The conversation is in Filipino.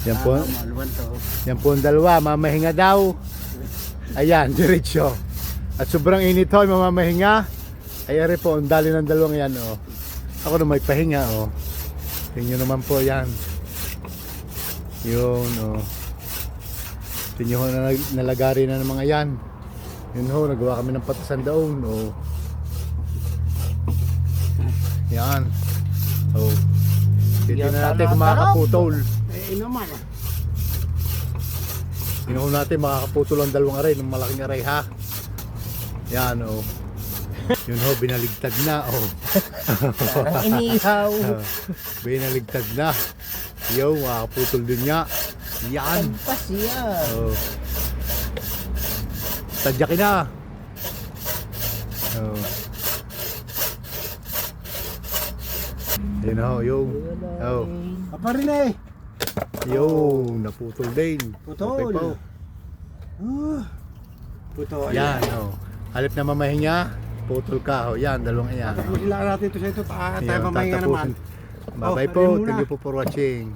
Yan po. Maluwan to. Yan po ang dalawa, mamahinga daw. Ayan, diretso. At sobrang init ho, mamamahinga. Ay, ari po, ang dali ng dalawang yan, oh. Ako na may pahinga, oh. Tingnan naman po yan. Yun, oh. Tingnan ho, nalagari na ng mga yan. Yun ho, nagawa kami ng patasan daon, oh. Yan. Oh. Tingnan natin kung makakaputol. Inuman. Tingnan natin makakaputol ang dalawang aray ng malaking aray, ha. Yan, oh. Yun ho, binaligtad na, oh. Parang inihaw. Binaligtad na. Yo, makakaputol din niya. Yan. Pas yan. Oh. Tadyakin na. Oh. Yun ho, yung. Oh. Apa rin eh. Yo, naputol din. Putol. Okay po. Putol. Yan, oh. Halip na mamahinga, putol ka. Oh. Yan, dalawang yan. Tapusin lang natin ito sa ito. Tayo Yan, mamahinga naman. tatapusin. Bye-bye po. ayun muna. Thank you po for watching.